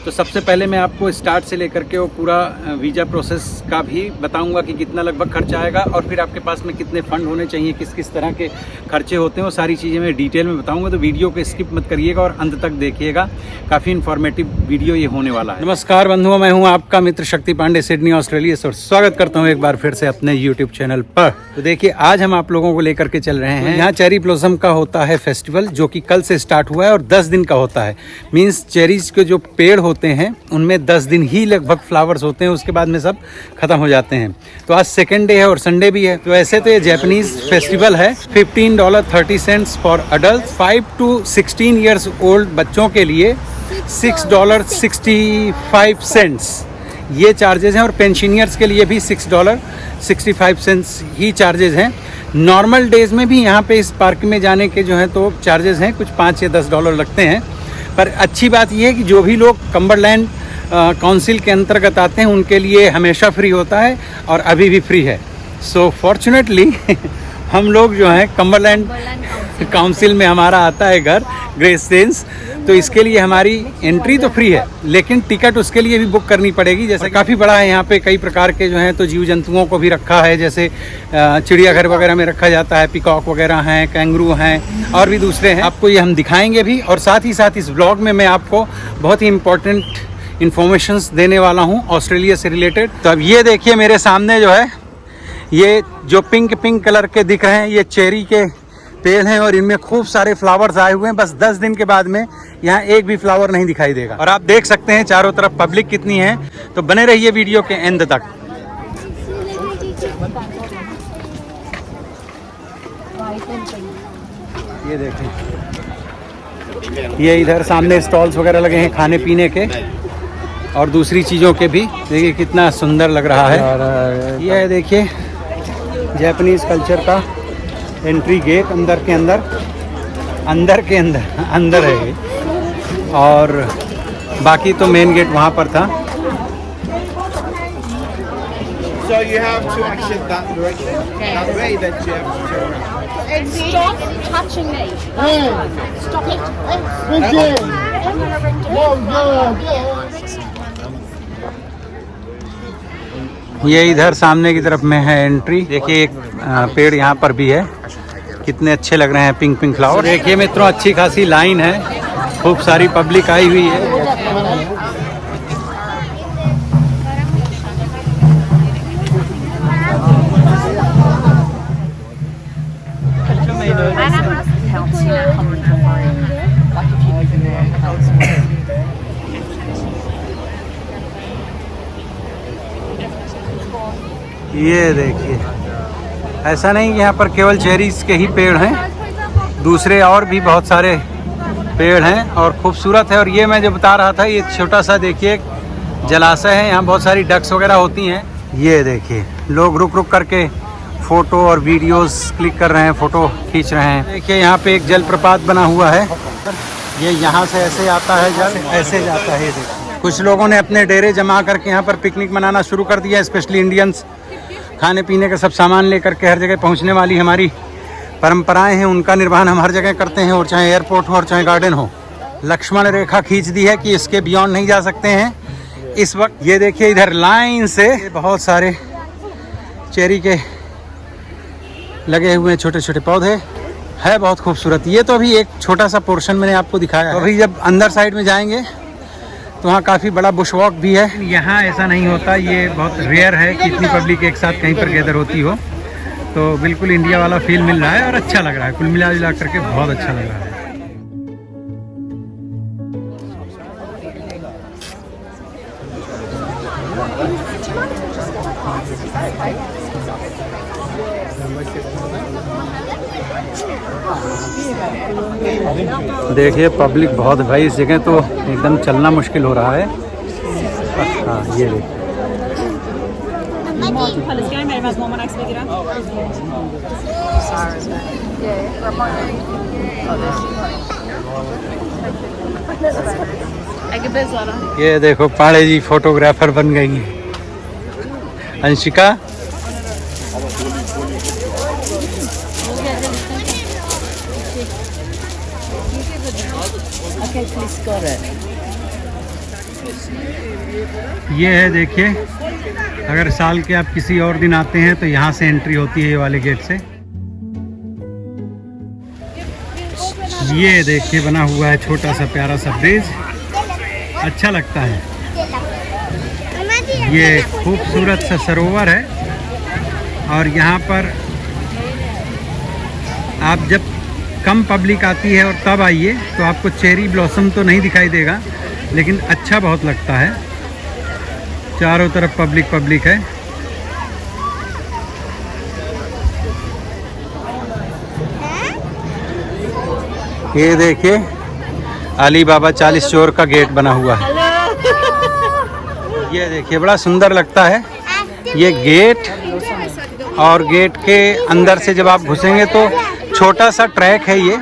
तो सबसे पहले मैं आपको स्टार्ट से लेकर के वो पूरा वीज़ा प्रोसेस का भी बताऊंगा कि कितना लगभग खर्चा आएगा और फिर आपके पास में कितने फ़ंड होने चाहिए, किस किस तरह के खर्चे होते हैं, वो सारी चीज़ें मैं डिटेल में बताऊंगा। तो वीडियो को स्किप मत करिएगा और अंत तक देखिएगा, काफ़ी इन्फॉर्मेटिव वीडियो ये होने वाला है। नमस्कार बंधुओं, मैं हूँ आपका मित्र शक्ति पांडे, सिडनी ऑस्ट्रेलिया से। स्वागत करता हूँ एक बार फिर से अपने यूट्यूब चैनल पर। तो देखिए, आज हम आप लोगों को लेकर के चल रहे हैं। यहाँ चेरी ब्लॉसम का होता है फेस्टिवल, जो कि कल से स्टार्ट हुआ है और 10 दिन का होता है। मीन्स चेरीज के जो पेड़ होते हैं उनमें 10 दिन ही लगभग फ्लावर्स होते हैं, उसके बाद में सब खत्म हो जाते हैं। तो आज सेकेंड डे है और संडे भी है। तो ऐसे तो ये जापानीज फेस्टिवल है। $15.30 for adult, 5 to 16 years old बच्चों के लिए $6.65 ये चार्जेस हैं, और पेंशनियर्स के लिए भी $6.65 ही चार्जेस हैं। नॉर्मल डेज में भी यहाँ पे इस पार्क में जाने के जो है तो चार्जेस हैं, कुछ $5 या $10 लगते हैं। पर अच्छी बात यह है कि जो भी लोग कम्बरलैंड काउंसिल के अंतर्गत आते हैं उनके लिए हमेशा फ्री होता है और अभी भी फ्री है। सो फॉर्चुनेटली हम लोग जो हैं कम्बरलैंड काउंसिल में हमारा आता है घर ग्रेसलेंड्स, तो इसके लिए हमारी एंट्री तो फ्री है, लेकिन टिकट उसके लिए भी बुक करनी पड़ेगी। जैसे काफ़ी बड़ा है यहाँ पे, कई प्रकार के जो हैं तो जीव जंतुओं को भी रखा है, जैसे चिड़ियाघर वगैरह में रखा जाता है, पिकॉक वगैरह हैं, कैंगरू हैं और भी दूसरे हैं। आपको ये हम दिखाएंगे भी, और साथ ही साथ इस ब्लॉग में मैं आपको बहुत ही इम्पोर्टेंट इन्फॉर्मेशंस देने वाला हूँ ऑस्ट्रेलिया से रिलेटेड। तो अब ये देखिए मेरे सामने जो है, ये जो पिंक कलर के दिख रहे हैं, ये चेरी के पेड़ हैं और इनमें खूब सारे फ्लावर्स आए हुए हैं। बस 10 दिन के बाद में यहाँ एक भी फ्लावर नहीं दिखाई देगा। और आप देख सकते हैं चारों तरफ पब्लिक कितनी है। तो बने रहिए वीडियो के एंड तक। ये देखें, ये इधर सामने स्टॉल्स वगैरह लगे हैं खाने पीने के और दूसरी चीज़ों के भी। देखिए कितना सुंदर लग रहा है। और ये है देखिए जापानीज़ कल्चर का एंट्री गेट, अंदर के अंदर है ये। और बाकी तो मेन गेट वहाँ पर था। So you have to exit that direction. That way, then you have to turn around. Stop touching me. Stop it. ये इधर सामने की तरफ में है एंट्री। देखिए एक पेड़ यहाँ पर भी है, कितने अच्छे लग रहे हैं पिंक फ्लावर। देखिए मित्रों, अच्छी खासी लाइन है, खूब सारी पब्लिक आई हुई है। ये देखिए, ऐसा नहीं कि यहाँ पर केवल चेरीज के ही पेड़ हैं, दूसरे और भी बहुत सारे पेड़ हैं और खूबसूरत है। और ये मैं जो बता रहा था, ये छोटा सा देखिए जलाशय है, यहाँ बहुत सारी डक्स वगैरह होती हैं। ये देखिए लोग रुक करके फ़ोटो और वीडियोस क्लिक कर रहे हैं, फ़ोटो खींच रहे हैं। देखिए यहाँ पे एक जलप्रपात बना हुआ है, ये यहाँ से ऐसे आता है जल, ऐसे जाता है। देखिए कुछ लोगों ने अपने डेरे जमा करके यहाँ पर पिकनिक मनाना शुरू कर दिया, स्पेशली इंडियंस। खाने पीने का सब सामान लेकर के हर जगह पहुंचने वाली हमारी परंपराएं हैं, उनका निर्वहन हम हर जगह करते हैं, और चाहे एयरपोर्ट हो और चाहे गार्डन हो। लक्ष्मण रेखा खींच दी है कि इसके बियॉन्ड नहीं जा सकते हैं इस वक्त। ये देखिए इधर लाइन से बहुत सारे चेरी के लगे हुए छोटे छोटे पौधे है, बहुत खूबसूरत। ये तो अभी एक छोटा सा पोर्शन मैंने आपको दिखाया है। अभी जब अंदर साइड में जाएंगे तो वहाँ काफ़ी बड़ा बुश वॉक भी है। यहाँ ऐसा नहीं होता, ये बहुत रेयर है कि इतनी पब्लिक एक साथ कहीं पर गैदर होती हो। तो बिल्कुल इंडिया वाला फील मिल रहा है और अच्छा लग रहा है, कुल मिला जुला करके बहुत अच्छा लग रहा है। देखिए पब्लिक बहुत, भाई इस जगह तो एकदम चलना मुश्किल हो रहा है। हाँ ये देखिए, ये देखो पाड़े जी फोटोग्राफर बन गई हैं। Anshika Okay, please got it. ये है देखिए, अगर साल के आप किसी और दिन आते हैं तो यहाँ से एंट्री होती है ये वाले गेट से। ये देखिए बना हुआ है छोटा सा प्यारा सा ब्रिज, अच्छा लगता है। ये खूबसूरत सा सरोवर है और यहाँ पर आप जब कम पब्लिक आती है और तब आइए तो आपको चेरी ब्लॉसम तो नहीं दिखाई देगा, लेकिन अच्छा बहुत लगता है। चारों तरफ पब्लिक है। ये देखिए अली बाबा 40 चोर का गेट बना हुआ है। ये देखिए बड़ा सुंदर लगता है ये गेट, और गेट के अंदर से जब आप घुसेंगे तो छोटा सा ट्रैक है। ये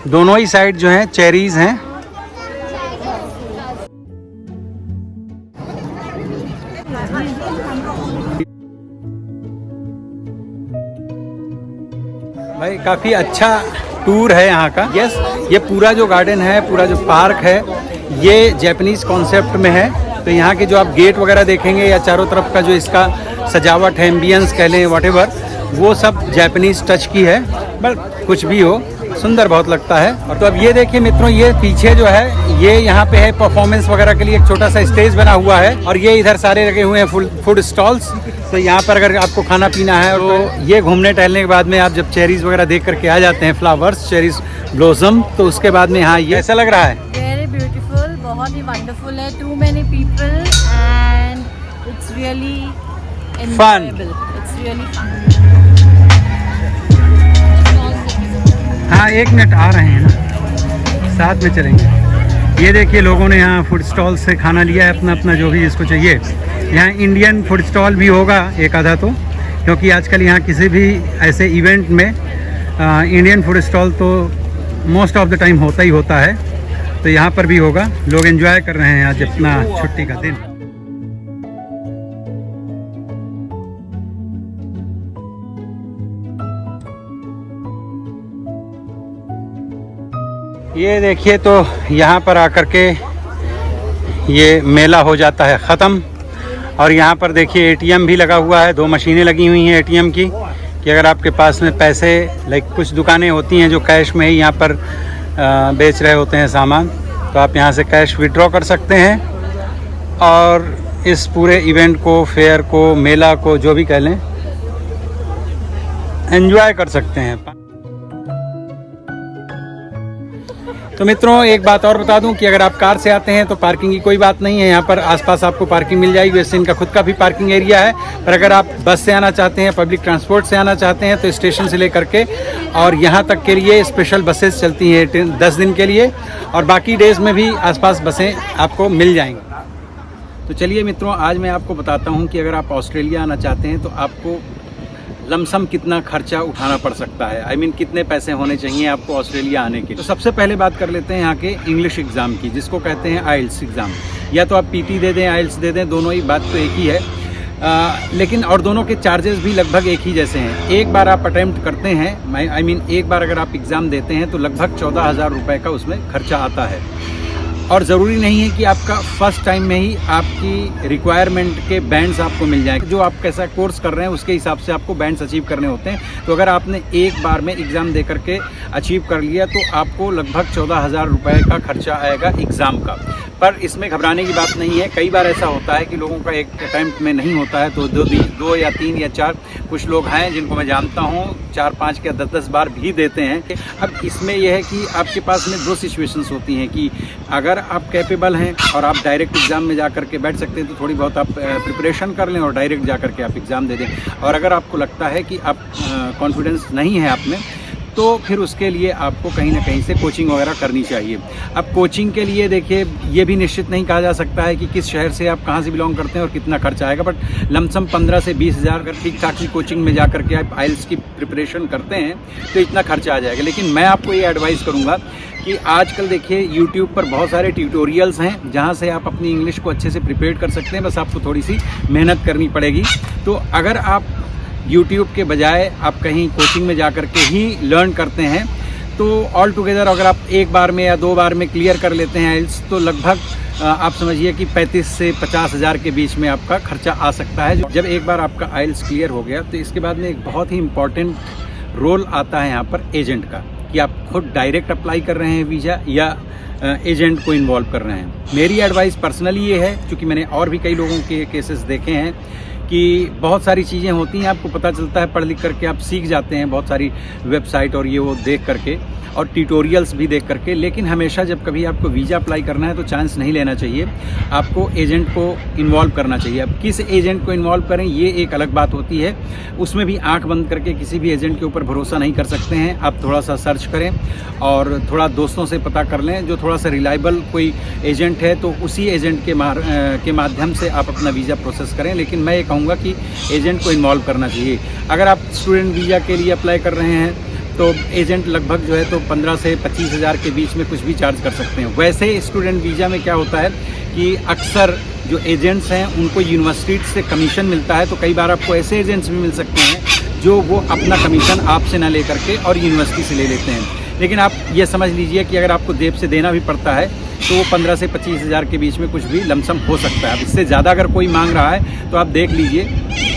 दोनों ही साइड जो हैं चेरीज हैं। भाई काफ़ी अच्छा टूर है यहाँ का। यस, ये पूरा जो गार्डन है, पूरा जो पार्क है, ये जापानीज़ कॉन्सेप्ट में है। तो यहाँ के जो आप गेट वगैरह देखेंगे या चारों तरफ का जो इसका सजावट है, एम्बियंस कह लें, व्हाटएवर, वो सब जापानीज़ टच की है। बट कुछ भी हो, सुंदर बहुत लगता है। और तो अब ये देखिए मित्रों, ये पीछे जो है ये यहाँ पे है परफॉर्मेंस वगैरह के लिए एक छोटा सा स्टेज बना हुआ है, और ये इधर सारे लगे हुए हैं फूड स्टॉल्स। तो यहाँ पर अगर आपको खाना पीना है तो ये घूमने टहलने के बाद में आप जब चेरीज वगैरह देख करके आ जाते हैं, फ्लावर्स, चेरीज ब्लॉसम, तो उसके बाद में यहाँ ये ऐसा लग रहा है। वेरी ब्यूटीफुल, बहुत ही वंडरफुल है। Too many people and it's really enjoyable, it's really fun. हाँ, 1 मिनट आ रहे हैं ना, साथ में चलेंगे। ये देखिए लोगों ने यहाँ फूड स्टॉल से खाना लिया है अपना अपना, जो भी जिसको चाहिए। यहाँ इंडियन फूड स्टॉल भी होगा एक आधा तो, क्योंकि आजकल यहाँ किसी भी ऐसे इवेंट में इंडियन फूड स्टॉल तो मोस्ट ऑफ द टाइम होता ही होता है। तो यहाँ पर भी होगा। लोग एंजॉय कर रहे हैं आज अपना छुट्टी का दिन। ये देखिए तो यहाँ पर आकर के ये मेला हो जाता है ख़त्म। और यहाँ पर देखिए एटीएम भी लगा हुआ है, 2 मशीनें लगी हुई हैं एटीएम की, कि अगर आपके पास में पैसे, लाइक कुछ दुकानें होती हैं जो कैश में ही यहाँ पर बेच रहे होते हैं सामान, तो आप यहाँ से कैश विड्रॉ कर सकते हैं और इस पूरे इवेंट को, फेयर को, मेला को, जो भी कह लें, एंजॉय कर सकते हैं। तो मित्रों एक बात और बता दूं कि अगर आप कार से आते हैं तो पार्किंग की कोई बात नहीं है। यहाँ पर आसपास आपको पार्किंग मिल जाएगी, वैसे इनका खुद का भी पार्किंग एरिया है। पर अगर आप बस से आना चाहते हैं, पब्लिक ट्रांसपोर्ट से आना चाहते हैं, तो स्टेशन से लेकर के और यहाँ तक के लिए स्पेशल बसेस चलती हैं 10 दिन के लिए, और बाकी डेज में भी आसपास बसें आपको मिल जाएंगी। तो चलिए मित्रों, आज मैं आपको बताता हूँ कि अगर आप ऑस्ट्रेलिया आना चाहते हैं तो आपको लमसम कितना खर्चा उठाना पड़ सकता है। I mean, कितने पैसे होने चाहिए आपको ऑस्ट्रेलिया आने के। तो सबसे पहले बात कर लेते हैं यहाँ के इंग्लिश एग्ज़ाम की, जिसको कहते हैं आइल्स एग्ज़ाम। या तो आप पीटी दे दें, आइल्स दे दें, दोनों ही बात तो एक ही है। लेकिन और दोनों के चार्जेस भी लगभग एक ही जैसे हैं। एक बार आप अटैम्प्ट करते हैं, I mean, एक बार अगर आप एग्ज़ाम देते हैं तो लगभग 14,000 रुपये का उसमें खर्चा आता है। और ज़रूरी नहीं है कि आपका फर्स्ट टाइम में ही आपकी रिक्वायरमेंट के बैंड्स आपको मिल जाएंगे। जो आप कैसा कोर्स कर रहे हैं उसके हिसाब से आपको बैंड्स अचीव करने होते हैं। तो अगर आपने एक बार में एग्ज़ाम दे करके अचीव कर लिया तो आपको लगभग 14,000 रुपये का खर्चा आएगा एग्ज़ाम का। पर इसमें घबराने की बात नहीं है। कई बार ऐसा होता है कि लोगों का एक अटैम्प्ट में नहीं होता है, तो 2 या 3 या 4 कुछ लोग हैं जिनको मैं जानता हूँ 4-5 या 10-10 बार भी देते हैं। अब इसमें यह है कि आपके पास में 2 सिचुएशंस होती हैं कि अगर आप कैपेबल हैं और आप डायरेक्ट एग्ज़ाम में जा कर के बैठ सकते हैं तो थोड़ी बहुत आप प्रिपरेशन कर लें और डायरेक्ट जा कर के आप एग्ज़ाम दे दें। और अगर आपको लगता है कि आप कॉन्फिडेंस नहीं है आप में, तो फिर उसके लिए आपको कहीं ना कहीं से कोचिंग वगैरह करनी चाहिए। अब कोचिंग के लिए देखिए, ये भी निश्चित नहीं कहा जा सकता है कि किस शहर से आप कहाँ से बिलोंग करते हैं और कितना खर्चा आएगा। बट लमसम 15 से 20 हज़ार अगर ठीक ठाक की कोचिंग में जा करके आप आइल्स की प्रिपरेशन करते हैं तो इतना खर्चा आ जाएगा। लेकिन मैं आपको ये एडवाइस करूँगा कि आजकल देखिए यूट्यूब पर बहुत सारे ट्यूटोरियल्स हैं जहाँ से आप अपनी इंग्लिश को अच्छे से प्रिपेयर कर सकते हैं। बस आपको थोड़ी सी मेहनत करनी पड़ेगी। तो अगर आप YouTube के बजाय आप कहीं कोचिंग में जा कर के ही लर्न करते हैं तो ऑल टुगेदर अगर आप एक बार में या 2 बार में क्लियर कर लेते हैं आइल्स, तो लगभग आप समझिए कि 35 से 50 हज़ार के बीच में आपका खर्चा आ सकता है। जब एक बार आपका आइल्स क्लियर हो गया तो इसके बाद में एक बहुत ही इम्पॉर्टेंट रोल आता है यहाँ पर एजेंट का, कि आप खुद डायरेक्ट अप्लाई कर रहे हैं वीज़ा या एजेंट को इन्वॉल्व कर रहे हैं। मेरी एडवाइस पर्सनली ये है, क्योंकि मैंने और भी कई लोगों के केसेस देखे हैं कि बहुत सारी चीज़ें होती हैं, आपको पता चलता है, पढ़ लिख करके आप सीख जाते हैं बहुत सारी वेबसाइट और ये वो देख करके और ट्यूटोरियल्स भी देख करके, लेकिन हमेशा जब कभी आपको वीज़ा अप्लाई करना है तो चांस नहीं लेना चाहिए, आपको एजेंट को इन्वॉल्व करना चाहिए। अब किस एजेंट को इन्वॉल्व करें ये एक अलग बात होती है, उसमें भी आंख बंद करके किसी भी एजेंट के ऊपर भरोसा नहीं कर सकते हैं। आप थोड़ा सा सर्च करें और थोड़ा दोस्तों से पता कर लें, जो थोड़ा सा रिलायबल कोई एजेंट है तो उसी एजेंट के माध्यम से आप अपना वीज़ा प्रोसेस करें। लेकिन मैं ये कहूँगा कि एजेंट को इन्वॉल्व करना चाहिए। अगर आप स्टूडेंट वीज़ा के लिए अप्लाई कर रहे हैं तो एजेंट लगभग जो है तो 15 से 25 हज़ार के बीच में कुछ भी चार्ज कर सकते हैं। वैसे स्टूडेंट वीज़ा में क्या होता है कि अक्सर जो एजेंट्स हैं उनको यूनिवर्सिटी से कमीशन मिलता है, तो कई बार आपको ऐसे एजेंट्स भी मिल सकते हैं जो वो अपना कमीशन आपसे ना ले करके और यूनिवर्सिटी से ले लेते हैं। लेकिन आप ये समझ लीजिए कि अगर आपको जेब से देना भी पड़ता है तो वो 15 से 25 हज़ार के बीच में कुछ भी लमसम हो सकता है। अब इससे ज़्यादा अगर कोई मांग रहा है तो आप देख लीजिए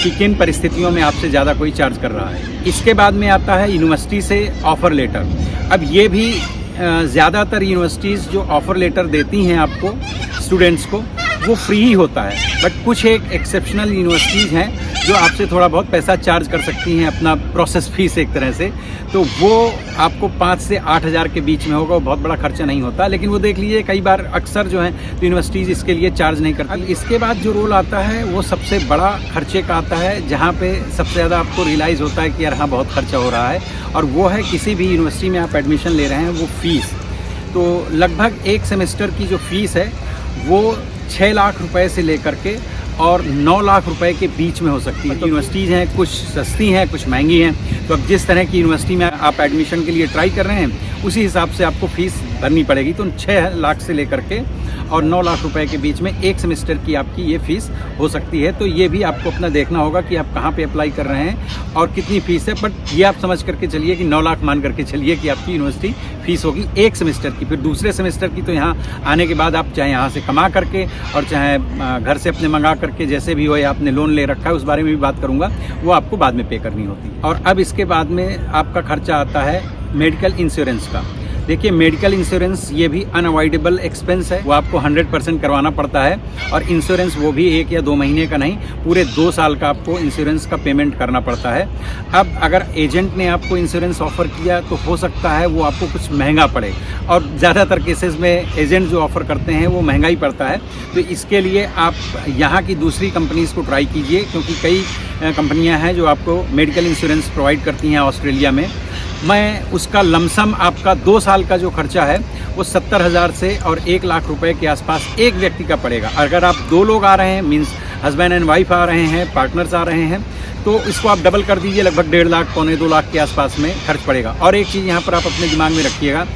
कि किन परिस्थितियों में आपसे ज़्यादा कोई चार्ज कर रहा है। इसके बाद में आता है यूनिवर्सिटी से ऑफ़र लेटर। अब ये भी ज़्यादातर यूनिवर्सिटीज़ जो ऑफ़र लेटर देती हैं आपको स्टूडेंट्स को वो फ्री ही होता है, बट कुछ एक एक्सेप्शनल यूनिवर्सिटीज़ हैं जो आपसे थोड़ा बहुत पैसा चार्ज कर सकती हैं, अपना प्रोसेस फीस एक तरह से, तो वो आपको 5 से 8 हज़ार के बीच में होगा। वो बहुत बड़ा खर्चा नहीं होता, लेकिन वो देख लीजिए कई बार अक्सर जो है तो यूनिवर्सिटीज़ इसके लिए चार्ज नहीं करती। इसके बाद जो रोल आता है वो सबसे बड़ा खर्चे का आता है, जहाँ पे सबसे ज़्यादा आपको रियलाइज़ होता है कि यार हाँ बहुत खर्चा हो रहा है, और वो है किसी भी यूनिवर्सिटी में आप एडमिशन ले रहे हैं वो फ़ीस। तो लगभग एक सेमेस्टर की जो फ़ीस है वो 6 लाख रुपए से लेकर के और 9 लाख रुपए के बीच में हो सकती है। यूनिवर्सिटीज़ हैं, कुछ सस्ती हैं, कुछ महंगी हैं, तो अब जिस तरह की यूनिवर्सिटी में आप एडमिशन के लिए ट्राई कर रहे हैं उसी हिसाब से आपको फ़ीस भरनी पड़ेगी। तो 6 लाख से लेकर के और 9 लाख रुपए के बीच में एक सेमेस्टर की आपकी ये फ़ीस हो सकती है। तो ये भी आपको अपना देखना होगा कि आप कहाँ पे अप्लाई कर रहे हैं और कितनी फ़ीस है। बट ये आप समझ करके चलिए कि 9 लाख मान करके चलिए कि आपकी यूनिवर्सिटी फ़ीस होगी एक सेमेस्टर की। फिर दूसरे सेमेस्टर की तो यहाँ आने के बाद आप चाहे यहाँ से कमा करके और चाहे घर से अपने मंगा करके, जैसे भी हो, या आपने लोन ले रखा है, उस बारे में भी बात करूँगा, वो आपको बाद में पे करनी होती है। और अब इसके बाद में आपका खर्चा आता है मेडिकल इंश्योरेंस का। देखिए, मेडिकल इंश्योरेंस ये भी अनअवॉइडेबल एक्सपेंस है, वो आपको 100% करवाना पड़ता है। और इंश्योरेंस वो भी 1 या 2 महीने का नहीं, पूरे 2 साल का आपको इंश्योरेंस का पेमेंट करना पड़ता है। अब अगर एजेंट ने आपको इंश्योरेंस ऑफ़र किया तो हो सकता है वो आपको कुछ महंगा पड़े, और ज़्यादातर केसेस में एजेंट जो ऑफ़र करते हैं वो महंगा ही पड़ता है। तो इसके लिए आप यहाँ की दूसरी कंपनीज़ को ट्राई कीजिए, क्योंकि कई कंपनियाँ हैं जो आपको मेडिकल इंश्योरेंस प्रोवाइड करती हैं ऑस्ट्रेलिया में। मैं उसका लमसम आपका 2 साल का जो खर्चा है वो 70,000 से और 1 लाख रुपए के आसपास एक व्यक्ति का पड़ेगा। अगर आप 2 लोग आ रहे हैं, मीन्स हस्बैंड एंड वाइफ आ रहे हैं, पार्टनर्स आ रहे हैं, तो इसको आप डबल कर दीजिए, लगभग 1.5 लाख, पौने 2 लाख के आसपास में खर्च पड़ेगा। और एक चीज़ यहाँ पर आप अपने दिमाग में रखिएगा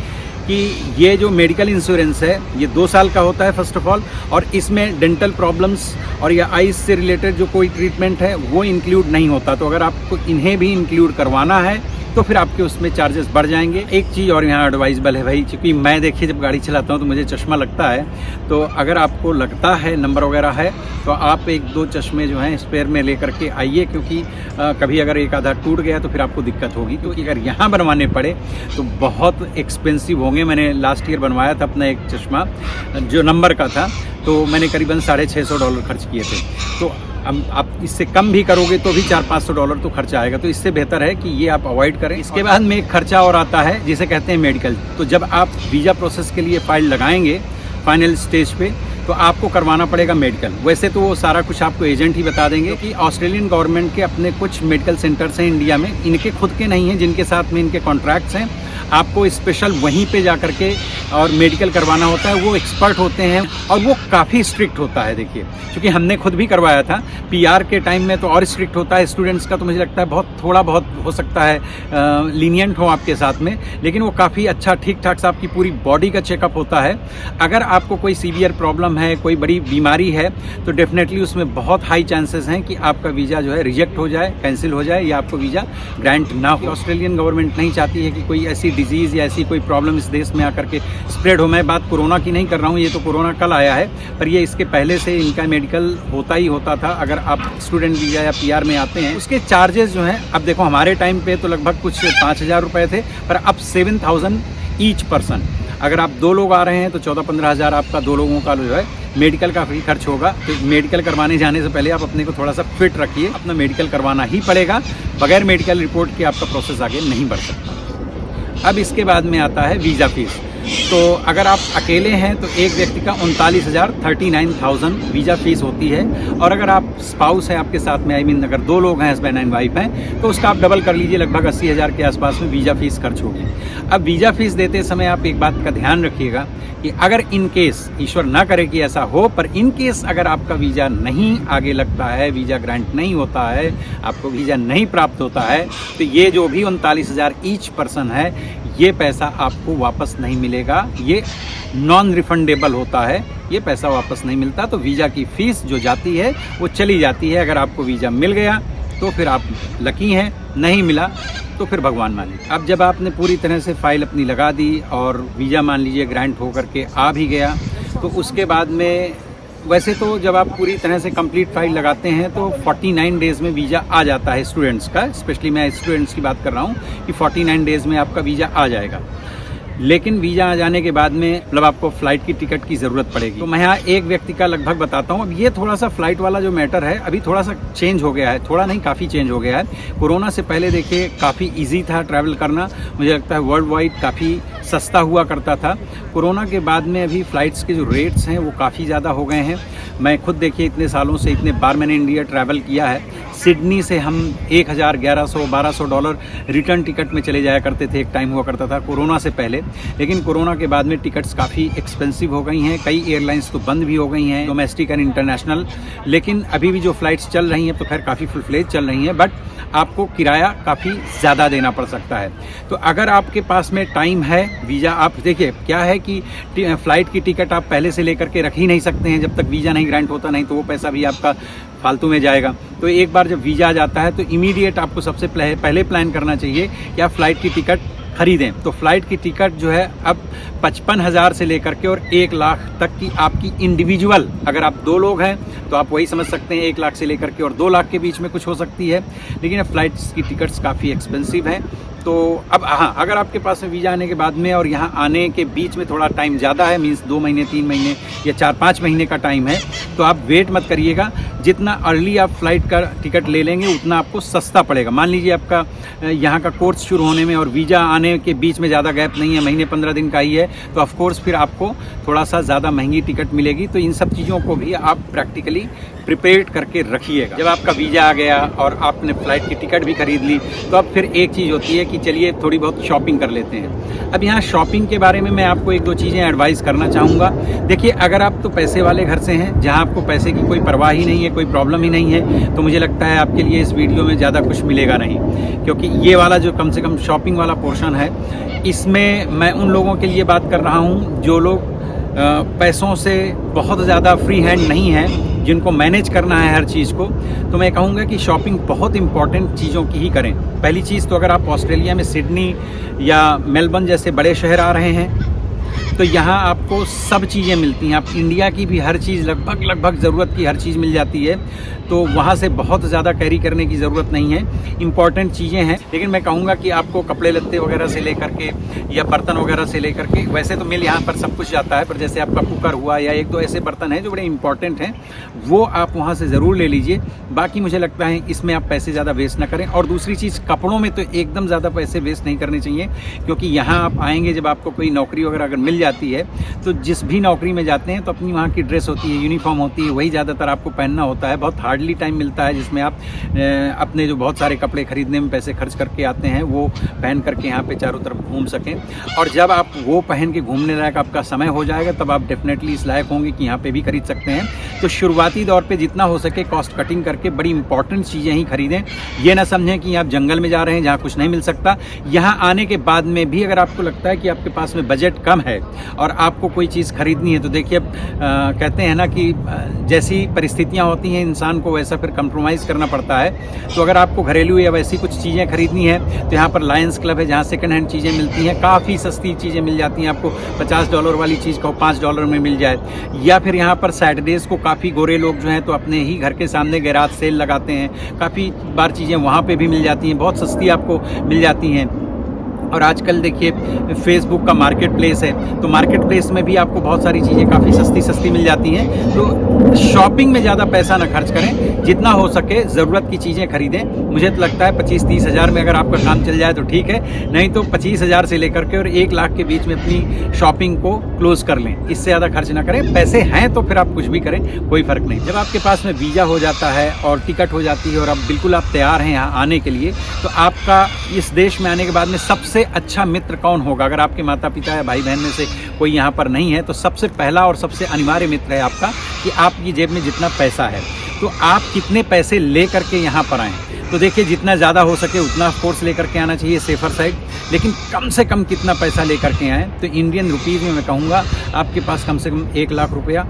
कि ये जो मेडिकल इंश्योरेंस है ये 2 साल का होता है फर्स्ट ऑफ ऑल, और इसमें डेंटल प्रॉब्लम्स और या आइज से रिलेटेड जो कोई ट्रीटमेंट है वो इंक्लूड नहीं होता। तो अगर आपको इन्हें भी इंक्लूड करवाना है तो फिर आपके उसमें चार्जेस बढ़ जाएंगे। एक चीज़ और यहाँ एडवाइजेबल है भाई, क्योंकि मैं देखिए जब गाड़ी चलाता हूँ तो मुझे चश्मा लगता है, तो अगर आपको लगता है नंबर वगैरह है तो आप 1-2 चश्मे जो हैं स्पेयर में लेकर के आइए, क्योंकि कभी अगर एक आधा टूट गया तो फिर आपको दिक्कत होगी। क्योंकि अगर यहाँ बनवाने पड़े तो बहुत एक्सपेंसिव होंगे। मैंने लास्ट ईयर बनवाया था अपना एक चश्मा जो नंबर का था, तो मैंने करीबन $650 खर्च किए थे। तो आप इससे कम भी करोगे तो भी $400-500 तो खर्चा आएगा। तो इससे बेहतर है कि ये आप अवॉइड करें। इसके बाद में एक खर्चा और आता है जिसे कहते हैं मेडिकल। तो जब आप वीज़ा प्रोसेस के लिए फ़ाइल लगाएंगे फाइनल स्टेज पे, तो आपको करवाना पड़ेगा मेडिकल। वैसे तो वो सारा कुछ आपको एजेंट ही बता देंगे कि ऑस्ट्रेलियन गवर्नमेंट के अपने कुछ मेडिकल सेंटर्स हैं इंडिया में, इनके खुद के नहीं हैं, जिनके साथ में इनके कॉन्ट्रैक्ट्स हैं। आपको स्पेशल वहीं पे जा कर के और मेडिकल करवाना होता है। वो एक्सपर्ट होते हैं और वो काफ़ी स्ट्रिक्ट होता है। देखिए, क्योंकि हमने खुद भी करवाया था PR के टाइम में, तो और स्ट्रिक्ट होता है। स्टूडेंट्स का तो मुझे लगता है थोड़ा बहुत हो सकता है लीनियंट हो आपके साथ में, लेकिन वो काफ़ी अच्छा ठीक ठाक सा आपकी पूरी बॉडी का चेकअप होता है। अगर आपको कोई सीवियर प्रॉब्लम है, कोई बड़ी बीमारी है, तो डेफिनेटली उसमें बहुत हाई चांसेस हैं कि आपका वीज़ा जो है रिजेक्ट हो जाए, कैंसिल हो जाए या आपको वीज़ा ग्रांट ना हो। ऑस्ट्रेलियन गवर्नमेंट नहीं चाहती है कि कोई ऐसी डिजीज़ या ऐसी कोई प्रॉब्लम इस देश में आकर के स्प्रेड हो। मैं बात कोरोना की नहीं कर रहा हूँ, ये तो कोरोना कल आया है, पर ये इसके पहले से इनका मेडिकल होता ही होता था। अगर आप स्टूडेंट वीज़ा या PR में आते हैं, उसके चार्जेस जो हैं, अब देखो हमारे टाइम पे तो लगभग कुछ 5,000 रुपये थे, पर अब 7,000 ईच पर्सन। अगर आप 2 लोग आ रहे हैं तो 14-15 हज़ार आपका 2 लोगों का जो है मेडिकल का फ्री खर्च होगा। तो मेडिकल करवाने जाने से पहले आप अपने को थोड़ा सा फिट रखिए, अपना मेडिकल करवाना ही पड़ेगा, बगैर मेडिकल रिपोर्ट के आपका प्रोसेस आगे नहीं बढ़ सकता। अब इसके बाद में आता है वीज़ा फीस। तो अगर आप अकेले हैं तो एक व्यक्ति का 39,000 वीज़ा फ़ीस होती है, और अगर आप स्पाउस हैं आपके साथ में, अगर 2 लोग हैं, हस्बैंड एंड वाइफ हैं, तो उसका आप डबल कर लीजिए, लगभग 80,000 के आसपास में वीज़ा फ़ीस खर्च होगी। अब वीज़ा फ़ीस देते समय आप एक बात का ध्यान रखिएगा कि अगर इन केस, ईश्वर ना करे कि ऐसा हो, पर इन केस अगर आपका वीज़ा नहीं आगे लगता है, वीज़ा ग्रांट नहीं होता है, आपको वीज़ा नहीं प्राप्त होता है, तो ये जो भी 39,000 ईच पर्सन है, ये पैसा आपको वापस नहीं मिलेगा। ये नॉन रिफंडेबल होता है, ये पैसा वापस नहीं मिलता। तो वीज़ा की फ़ीस जो जाती है वो चली जाती है। अगर आपको वीज़ा मिल गया तो फिर आप लकी हैं, नहीं मिला तो फिर भगवान मालिक। अब जब आपने पूरी तरह से फ़ाइल अपनी लगा दी और वीज़ा मान लीजिए ग्रांट होकर के आ भी गया, तो उसके बाद में वैसे तो जब आप पूरी तरह से कंप्लीट फाइल लगाते हैं तो 49 डेज़ में वीज़ा आ जाता है स्टूडेंट्स का। स्पेशली मैं स्टूडेंट्स की बात कर रहा हूँ कि 49 डेज़ में आपका वीज़ा आ जाएगा। लेकिन वीज़ा आ जाने के बाद में मतलब आपको फ़्लाइट की टिकट की ज़रूरत पड़ेगी। तो मैं यहाँ एक व्यक्ति का लगभग बताता हूँ। अब ये थोड़ा सा फ़्लाइट वाला जो मैटर है अभी थोड़ा सा चेंज हो गया है, थोड़ा नहीं काफ़ी चेंज हो गया है। कोरोना से पहले देखिए काफ़ी ईजी था ट्रैवल करना, मुझे लगता है वर्ल्ड वाइड काफ़ी सस्ता हुआ करता था। कोरोना के बाद में अभी फ़्लाइट्स के जो रेट्स हैं वो काफ़ी ज़्यादा हो गए हैं। मैं खुद देखिए इतने सालों से, इतने बार मैंने इंडिया ट्रैवल किया है, सिडनी से हम 1,000, 1,100, 1,200 डॉलर रिटर्न टिकट में चले जाया करते थे। एक टाइम हुआ करता था कोरोना से पहले, लेकिन कोरोना के बाद में टिकट्स काफ़ी एक्सपेंसिव हो गई हैं। कई एयरलाइंस तो बंद भी हो गई हैं, डोमेस्टिक एंड इंटरनेशनल। लेकिन अभी भी जो फ़्लाइट्स चल रही हैं तो खैर काफ़ी फुल फ्लेज चल रही हैं, बट आपको किराया काफ़ी ज़्यादा देना पड़ सकता है। तो अगर आपके पास में टाइम है, वीज़ा आप देखिए क्या है कि फ़्लाइट की टिकट आप पहले से लेकर के रख ही नहीं सकते हैं जब तक वीज़ा नहीं ग्रांट होता, नहीं तो वो पैसा भी आपका फालतू में जाएगा। तो एक बार जब वीज़ा आ जाता है तो इमीडिएट आपको सबसे पहले प्लान करना चाहिए कि आप फ़्लाइट की टिकट खरीदें। तो फ़्लाइट की टिकट जो है अब 55,000 से लेकर के और 1 लाख तक की आपकी इंडिविजुअल, अगर आप 2 लोग हैं तो आप वही समझ सकते हैं 1 लाख से लेकर के और 2 लाख के बीच में कुछ हो सकती है। लेकिन अब फ़्लाइट्स की टिकट्स काफ़ी एक्सपेंसिव हैं। तो अब हाँ, अगर आपके पास में वीज़ा आने के बाद में और यहाँ आने के बीच में थोड़ा टाइम ज़्यादा है, मीन्स 2 महीने, 3 महीने या 4-5 महीने का टाइम है, तो आप वेट मत करिएगा। जितना अर्ली आप फ़्लाइट का टिकट ले लेंगे उतना आपको सस्ता पड़ेगा। मान लीजिए आपका यहाँ का कोर्स शुरू होने में और वीज़ा आने के बीच में ज़्यादा गैप नहीं है, महीने 15 दिन का ही है, तो ऑफ कोर्स फिर आपको थोड़ा सा ज़्यादा महंगी टिकट मिलेगी। तो इन सब चीज़ों को भी आप प्रैक्टिकली प्रिपेयर्ड करके रखिएगा। जब आपका वीज़ा आ गया और आपने फ़्लाइट की टिकट भी खरीद ली, तो अब फिर एक चीज़ होती है कि चलिए थोड़ी बहुत शॉपिंग कर लेते हैं। अब यहाँ शॉपिंग के बारे में मैं आपको 1-2 चीज़ें एडवाइस करना चाहूँगा। देखिए, अगर आप तो पैसे वाले घर से हैं, जहाँ आपको पैसे की कोई परवाह ही नहीं है, कोई प्रॉब्लम ही नहीं है, तो मुझे लगता है आपके लिए इस वीडियो में ज़्यादा कुछ मिलेगा नहीं, क्योंकि ये वाला जो कम से कम शॉपिंग वाला पोर्शन है, इसमें मैं उन लोगों के लिए बात कर रहा हूँ जो लोग पैसों से बहुत ज़्यादा फ्री हैंड नहीं हैं, जिनको मैनेज करना है हर चीज़ को। तो मैं कहूँगा कि शॉपिंग बहुत इंपॉर्टेंट चीज़ों की ही करें। पहली चीज़ तो अगर आप ऑस्ट्रेलिया में सिडनी या मेलबर्न जैसे बड़े शहर आ रहे हैं तो यहाँ आपको सब चीज़ें मिलती हैं। आप इंडिया की भी हर चीज़ लगभग ज़रूरत की हर चीज़ मिल जाती है, तो वहाँ से बहुत ज़्यादा कैरी करने की ज़रूरत नहीं है। इंपॉर्टेंट चीज़ें हैं, लेकिन मैं कहूँगा कि आपको कपड़े लत्ते वगैरह से लेकर के या बर्तन वगैरह से लेकर के, वैसे तो मिल यहाँ पर सब कुछ जाता है, पर जैसे आपका कुकर हुआ या 1-2 ऐसे बर्तन हैं जो बड़े इंपॉर्टेंट हैं, वो आप वहाँ से ज़रूर ले लीजिए। बाकी मुझे लगता है इसमें आप पैसे ज़्यादा वेस्ट ना करें। और दूसरी चीज़, कपड़ों में तो एकदम ज़्यादा पैसे वेस्ट नहीं करने चाहिए, क्योंकि यहाँ आप आएँगे, जब आपको कोई नौकरी वगैरह अगर मिल जाती है तो जिस भी नौकरी में जाते हैं तो अपनी वहाँ की ड्रेस होती है, यूनिफॉर्म होती है, वही ज़्यादातर आपको पहनना होता है। बहुत हार्डली टाइम मिलता है जिसमें आप अपने जो बहुत सारे कपड़े खरीदने में पैसे खर्च करके आते हैं वो पहन करके यहाँ पे चारों तरफ घूम सकें। और जब आप वो पहन के घूमने लायक आपका समय हो जाएगा, तब आप डेफिनेटली इस लायक होंगे कि यहाँ पे भी खरीद सकते हैं। तो शुरुआती दौर पे जितना हो सके कॉस्ट कटिंग करके बड़ी इंपॉर्टेंट चीज़ें ही खरीदें। ये ना समझें कि आप जंगल में जा रहे हैं जहाँ कुछ नहीं मिल सकता। यहाँ आने के बाद में भी अगर आपको लगता है कि आपके पास में बजट कम है और आपको कोई चीज़ खरीदनी है तो देखिए कहते हैं ना कि जैसी परिस्थितियाँ होती हैं इंसान को वैसा फिर कंप्रोमाइज़ करना पड़ता है। तो अगर आपको घरेलू या वैसी कुछ चीज़ें खरीदनी है तो यहाँ पर लायंस क्लब है जहाँ सेकंड हैंड चीज़ें मिलती हैं, काफ़ी सस्ती चीज़ें मिल जाती हैं। आपको $50 वाली चीज़ को $5 में मिल जाए। या फिर यहाँ पर सैटरडेज़ को काफ़ी गोरे लोग जो हैं तो अपने ही घर के सामने गैराज सेल लगाते हैं, काफ़ी बार चीज़ें वहाँ पे भी मिल जाती हैं, बहुत सस्ती आपको मिल जाती हैं। और आजकल देखिए फेसबुक का मार्केट प्लेस है, तो मार्केट प्लेस में भी आपको बहुत सारी चीज़ें काफ़ी सस्ती मिल जाती हैं। तो शॉपिंग में ज़्यादा पैसा ना खर्च करें, जितना हो सके ज़रूरत की चीज़ें खरीदें। मुझे तो लगता है 25-30 हज़ार में अगर आपका काम चल जाए तो ठीक है, नहीं तो 25 हज़ार से लेकर के और 1 लाख के बीच में अपनी शॉपिंग को क्लोज़ कर लें। इससे ज़्यादा खर्च ना करें। पैसे हैं तो फिर आप कुछ भी करें, कोई फ़र्क नहीं। जब आपके पास में वीज़ा हो जाता है और टिकट हो जाती है और आप बिल्कुल तैयार हैं यहाँ आने के लिए, तो आपका इस देश में आने के बाद में सबसे अच्छा मित्र कौन होगा? अगर आपके माता पिता या भाई बहन में से कोई यहाँ पर नहीं है तो सबसे पहला और सबसे अनिवार्य मित्र है आपका कि आपकी जेब में जितना पैसा है, तो आप कितने पैसे ले करके यहाँ पर आएँ। तो देखिए जितना ज़्यादा हो सके उतना फोर्स लेकर के आना चाहिए, सेफर साइड, लेकिन कम से कम कितना पैसा लेकर के आएँ। तो इंडियन रुपीज़ में मैं कहूँगा आपके पास कम से कम 1 लाख रुपया,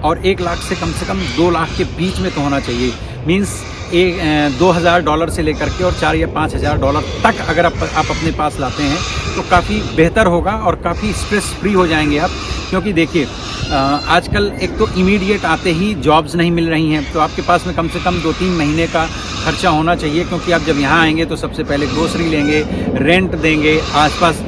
और 1 लाख से कम 2 लाख के बीच में तो होना चाहिए। मीन्स $2,000 से लेकर के और $4 या $5,000 तक अगर आप अपने पास लाते हैं तो काफ़ी बेहतर होगा और काफ़ी स्ट्रेस फ्री हो जाएंगे आप। क्योंकि देखिए आजकल एक तो इमीडिएट आते ही जॉब्स नहीं मिल रही हैं, तो आपके पास में कम से कम 2-3 महीने का खर्चा होना चाहिए। क्योंकि आप जब यहाँ आएंगे तो सबसे पहले ग्रोसरी लेंगे, रेंट देंगे, आसपास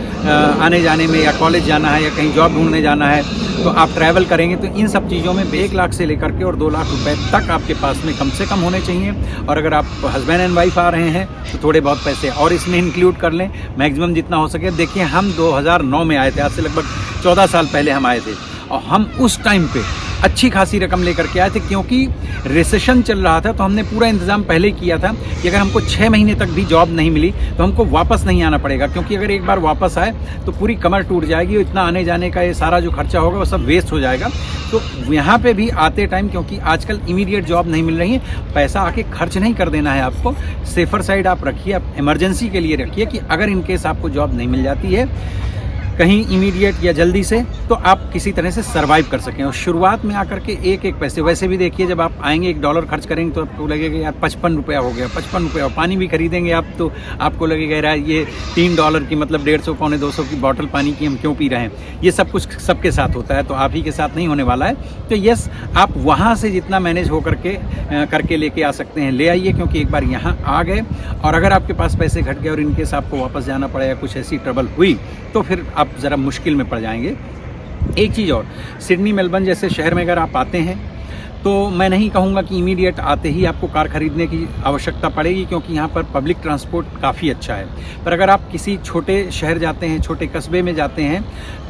आने जाने में, या कॉलेज जाना है या कहीं जॉब ढूंढने जाना है, तो आप ट्रैवल करेंगे। तो इन सब चीज़ों में 1 लाख से लेकर के और 2 लाख रुपए तक आपके पास में कम से कम होने चाहिए। और अगर आप हस्बैंड एंड वाइफ आ रहे हैं तो थोड़े बहुत पैसे और इसमें इंक्लूड कर लें, मैक्सिमम जितना हो सके। देखिए हम 2009 में आए थे, आज से लगभग 14 साल पहले हम आए थे, और हम उस टाइम पे अच्छी खासी रकम लेकर के आए थे। क्योंकि रिसेशन चल रहा था, तो हमने पूरा इंतज़ाम पहले किया था कि अगर हमको 6 महीने तक भी जॉब नहीं मिली तो हमको वापस नहीं आना पड़ेगा। क्योंकि अगर एक बार वापस आए तो पूरी कमर टूट जाएगी, इतना आने जाने का ये सारा जो खर्चा होगा वो सब वेस्ट हो जाएगा। तो यहाँ पे भी आते टाइम, क्योंकि आजकल इमीडिएट जॉब नहीं मिल रही है, पैसा आके खर्च नहीं कर देना है आपको। सेफर साइड आप रखिए, आप इमरजेंसी के लिए रखिए कि अगर इनकेस आपको जॉब नहीं मिल जाती है कहीं इमीडिएट या जल्दी से, तो आप किसी तरह से सरवाइव कर सकें। और शुरुआत में आकर के एक पैसे, वैसे भी देखिए जब आप आएंगे $1 खर्च करेंगे तो आपको लगेगा यार 55 रुपया हो गया, 55 रुपया। पानी भी खरीदेंगे आप तो आपको लगेगा यार ये $3 की, मतलब 150 पौने 200 की बॉटल पानी की हम क्यों पी रहे हैं। ये सब कुछ सबके साथ होता है, तो आप ही के साथ नहीं होने वाला है। तो यस, आप वहाँ से जितना मैनेज हो करके लेके आ सकते हैं ले आइए। क्योंकि एक बार यहाँ आ गए और अगर आपके पास पैसे घट गए और इनकेस आपको वापस जाना पड़ा या कुछ ऐसी ट्रबल हुई तो फिर आप ज़रा मुश्किल में पड़ जाएंगे। एक चीज़ और, सिडनी मेलबर्न जैसे शहर में अगर आप आते हैं तो मैं नहीं कहूँगा कि इमीडिएट आते ही आपको कार खरीदने की आवश्यकता पड़ेगी, क्योंकि यहाँ पर पब्लिक ट्रांसपोर्ट काफ़ी अच्छा है। पर अगर आप किसी छोटे शहर जाते हैं, छोटे कस्बे में जाते हैं,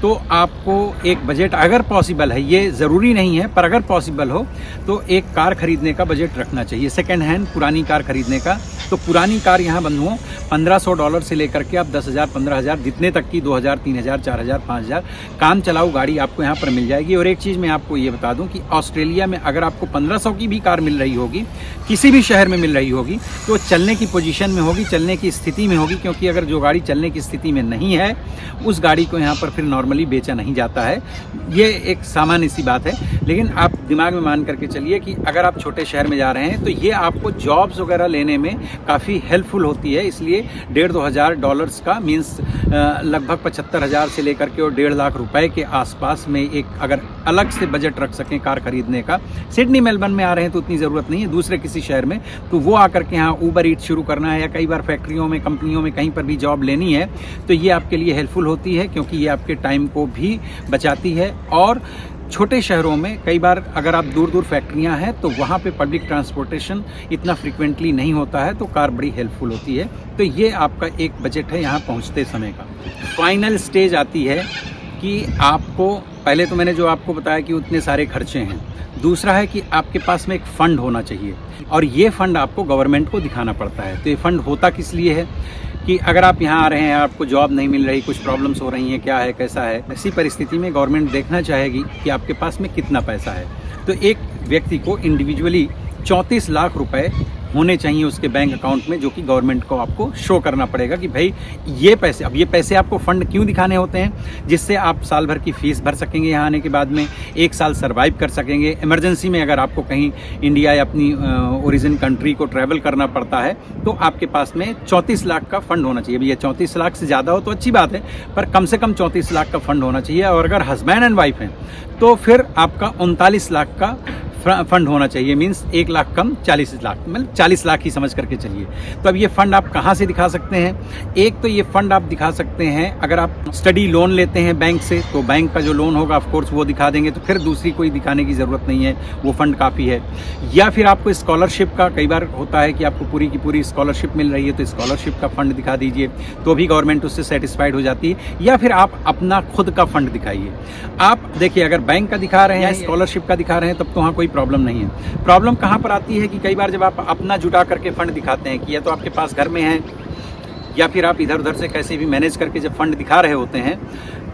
तो आपको एक बजट, अगर पॉसिबल है, ये ज़रूरी नहीं है पर अगर पॉसिबल हो तो एक कार खरीदने का बजट रखना चाहिए, सेकेंड हैंड पुरानी कार खरीदने का। तो पुरानी कार यहाँ बंधुओं $1,500 से लेकर के आप 10,000 15,000 जितने तक की 2,000 3,000 4,000 5,000 काम चलाऊ गाड़ी आपको यहाँ पर मिल जाएगी। और एक चीज़ मैं आपको ये बता दूँ कि ऑस्ट्रेलिया में अगर आपको 1500 की भी कार मिल रही होगी, किसी भी शहर में मिल रही होगी, तो चलने की पोजीशन में होगी, चलने की स्थिति में होगी। क्योंकि अगर जो गाड़ी चलने की स्थिति में नहीं है उस गाड़ी को यहाँ पर फिर नॉर्मली बेचा नहीं जाता है। ये एक सामान्य सी बात है। लेकिन आप दिमाग में मान करके चलिए कि अगर आप छोटे शहर में जा रहे हैं तो ये आपको जॉब्स वगैरह लेने में काफ़ी हेल्पफुल होती है। इसलिए $1,500 का मीन्स लगभग 75,000 से लेकर के और 1.5 लाख रुपए के आसपास में एक अगर अलग से बजट रख सकें कार खरीदने का। सिडनी मेलबर्न में आ रहे हैं तो उतनी ज़रूरत नहीं है, दूसरे किसी शहर में तो वो आकर के यहाँ ऊबर ईट शुरू करना है या कई बार फैक्ट्रियों में, कंपनियों में कहीं पर भी जॉब लेनी है तो ये आपके लिए हेल्पफुल होती है। क्योंकि ये आपके टाइम को भी बचाती है। और छोटे शहरों में कई बार अगर आप दूर दूर फैक्ट्रियां हैं तो वहाँ पे पब्लिक ट्रांसपोर्टेशन इतना फ्रिक्वेंटली नहीं होता है, तो कार बड़ी हेल्पफुल होती है। तो ये आपका एक बजट है यहाँ पहुँचते समय का। फाइनल स्टेज आती है कि आपको, पहले तो मैंने जो आपको बताया कि उतने सारे खर्चे हैं, दूसरा है कि आपके पास में एक फ़ंड होना चाहिए और ये फ़ंड आपको गवर्नमेंट को दिखाना पड़ता है। तो ये फ़ंड होता किस लिए है कि अगर आप यहाँ आ रहे हैं, आपको जॉब नहीं मिल रही, कुछ प्रॉब्लम्स हो रही हैं, क्या है कैसा है, ऐसी परिस्थिति में गवर्नमेंट देखना चाहेगी कि आपके पास में कितना पैसा है। तो एक व्यक्ति को इंडिविजुअली 34 लाख रुपए होने चाहिए उसके बैंक अकाउंट में, जो कि गवर्नमेंट को आपको शो करना पड़ेगा कि भाई ये पैसे, अब ये पैसे आपको फंड क्यों दिखाने होते हैं, जिससे आप साल भर की फीस भर सकेंगे यहाँ आने के बाद में, 1 साल सर्वाइव कर सकेंगे। इमरजेंसी में अगर आपको कहीं इंडिया या अपनी ओरिजिन कंट्री को ट्रैवल करना पड़ता है तो आपके पास में 34 लाख का फंड होना चाहिए। भैया 34 लाख से ज़्यादा हो तो अच्छी बात है, पर कम से कम 34 लाख का फंड होना चाहिए। और अगर हस्बैंड एंड वाइफ हैं तो फिर आपका 39 लाख का फंड होना चाहिए, मींस 1 लाख कम 40 लाख, मतलब 40 लाख ही समझ करके चलिए। तो अब ये फंड आप कहाँ से दिखा सकते हैं? एक तो ये फंड आप दिखा सकते हैं अगर आप स्टडी लोन लेते हैं बैंक से, तो बैंक का जो लोन होगा ऑफ कोर्स वो दिखा देंगे, तो फिर दूसरी कोई दिखाने की ज़रूरत नहीं है, वो फंड काफ़ी है। या फिर आपको स्कॉलरशिप का, कई बार होता है कि आपको पूरी की पूरी स्कॉलरशिप मिल रही है तो स्कॉलरशिप का फंड दिखा दीजिए, तो भी गवर्नमेंट उससे सेटिस्फाइड हो जाती है। या फिर आप अपना खुद का फंड दिखाइए। आप देखिए, अगर बैंक का दिखा रहे हैं या स्कॉलरशिप का दिखा रहे हैं तब तो वहाँ कोई प्रॉब्लम नहीं है। प्रॉब्लम कहाँ पर आती है कि कई बार जब आप अपना जुटा करके फंड दिखाते हैं कि या तो आपके पास घर में है या फिर आप इधर उधर से कैसे भी मैनेज करके जब फंड दिखा रहे होते हैं,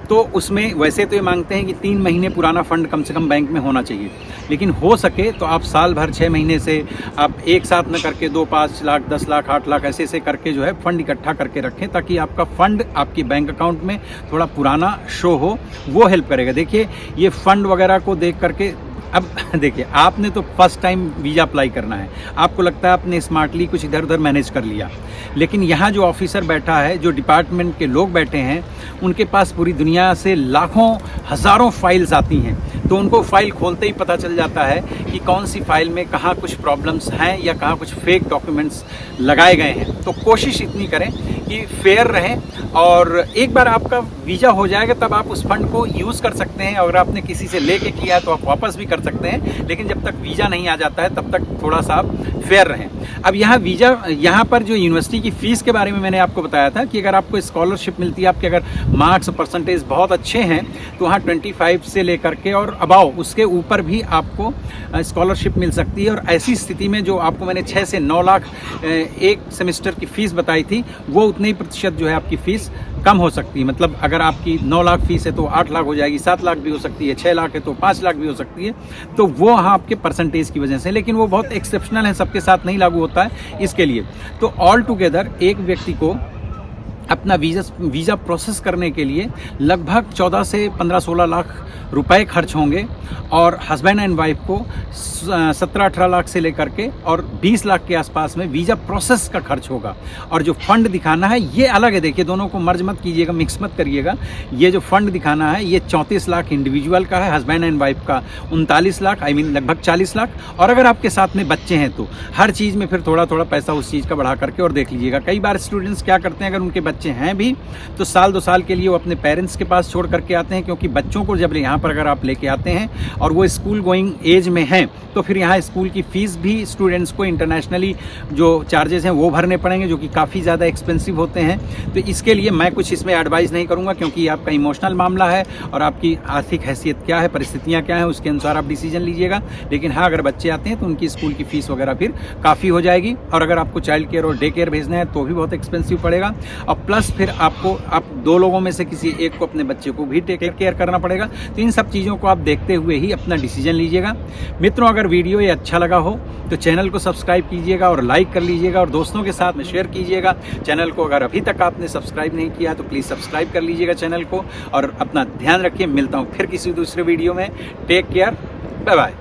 तो उसमें वैसे तो ये मांगते हैं कि 3 महीने पुराना फंड कम से कम बैंक में होना चाहिए, लेकिन हो सके तो आप साल भर 6 महीने से आप एक साथ न करके 2, 5 लाख, 10 लाख, 8 लाख ऐसे करके जो है फंड इकट्ठा करके रखें, ताकि आपका फंड आपकी बैंक अकाउंट में थोड़ा पुराना शो हो, वो हेल्प करेगा। देखिए, ये फंड वगैरह को देख करके, अब देखिए, आपने तो फर्स्ट टाइम वीज़ा अप्लाई करना है, आपको लगता है आपने स्मार्टली कुछ इधर उधर मैनेज कर लिया, लेकिन यहाँ जो ऑफिसर बैठा है, जो डिपार्टमेंट के लोग बैठे हैं, उनके पास पूरी दुनिया से लाखों हज़ारों फाइल्स आती हैं, तो उनको फाइल खोलते ही पता चल जाता है कि कौन सी फाइल में कहाँ कुछ प्रॉब्लम्स हैं या कहाँ कुछ फेक डॉक्यूमेंट्स लगाए गए हैं। तो कोशिश इतनी करें कि फेयर रहें, और एक बार आपका वीज़ा हो जाएगा तब आप उस फंड को यूज़ कर सकते हैं। अगर आपने किसी से लेके किया है तो आप वापस भी कर सकते हैं, लेकिन जब तक वीज़ा नहीं आ जाता है तब तक थोड़ा सा आप फेयर रहें। अब यहाँ पर जो यूनिवर्सिटी की फ़ीस के बारे में मैंने आपको बताया था कि अगर आपको स्कॉलरशिप मिलती है, आपके अगर मार्क्स परसेंटेज बहुत अच्छे हैं तो वहाँ 25 से लेकर के और अबाव उसके ऊपर भी आपको स्कॉलरशिप मिल सकती है। और ऐसी स्थिति में जो आपको मैंने 6 से 9 लाख एक सेमेस्टर की फ़ीस बताई थी, वो उतने ही प्रतिशत जो है आपकी फ़ीस कम हो सकती है। मतलब अगर आपकी 9 लाख फीस है तो 8 लाख हो जाएगी, 7 लाख भी हो सकती है, 6 लाख है तो 5 लाख भी हो सकती है। तो वो हाँ आपके परसेंटेज की वजह से, लेकिन वो बहुत एक्सेप्शनल है, सबके साथ नहीं लागू होता है इसके लिए। तो ऑल टुगेदर एक व्यक्ति को अपना वीज़ा प्रोसेस करने के लिए लगभग 14 से 15-16 लाख रुपए खर्च होंगे, और हस्बैंड एंड वाइफ को 17-18 लाख से लेकर के और 20 लाख के आसपास में वीज़ा प्रोसेस का खर्च होगा। और जो फंड दिखाना है ये अलग है, देखिए दोनों को मर्ज मत कीजिएगा, मिक्स मत करिएगा। ये जो फंड दिखाना है ये 34 लाख इंडिविजुअल का है, हस्बैंड एंड वाइफ का 39 लाख, लगभग 40 लाख। और अगर आपके साथ में बच्चे हैं तो हर चीज़ में फिर थोड़ा थोड़ा पैसा उस चीज़ का बढ़ा करके और देख लीजिएगा। कई बार स्टूडेंट्स क्या करते हैं, अगर उनके बच्चे हैं भी तो साल 2 साल के लिए वो अपने पेरेंट्स के पास छोड़ करके आते हैं, क्योंकि बच्चों को जब यहाँ पर अगर आप लेके आते हैं और वो स्कूल गोइंग एज में हैं तो फिर यहाँ स्कूल की फ़ीस भी स्टूडेंट्स को इंटरनेशनली जो चार्जेस हैं वो भरने पड़ेंगे, जो कि काफ़ी ज़्यादा एक्सपेंसिव होते हैं। तो इसके लिए मैं कुछ इसमें एडवाइस नहीं करूँगा, क्योंकि आपका इमोशनल मामला है और आपकी आर्थिक हैसियत क्या है, परिस्थितियाँ क्या हैं, उसके अनुसार आप डिसीजन लीजिएगा। लेकिन हाँ, अगर बच्चे आते हैं तो उनकी स्कूल की फ़ीस वगैरह फिर काफ़ी हो जाएगी, और अगर आपको चाइल्ड केयर और डे केयर भेजना है तो भी बहुत एक्सपेंसिव पड़ेगा। और प्लस फिर आप 2 लोगों में से किसी एक को अपने बच्चे को भी टेक केयर करना पड़ेगा। तो इन सब चीज़ों को आप देखते हुए ही अपना डिसीजन लीजिएगा। मित्रों, अगर वीडियो ये अच्छा लगा हो तो चैनल को सब्सक्राइब कीजिएगा और लाइक कर लीजिएगा, और दोस्तों के साथ में शेयर कीजिएगा। चैनल को अगर अभी तक आपने सब्सक्राइब नहीं किया तो प्लीज़ सब्सक्राइब कर लीजिएगा चैनल को, और अपना ध्यान रखिए। मिलता हूँ फिर किसी दूसरे वीडियो में। Take care, bye bye.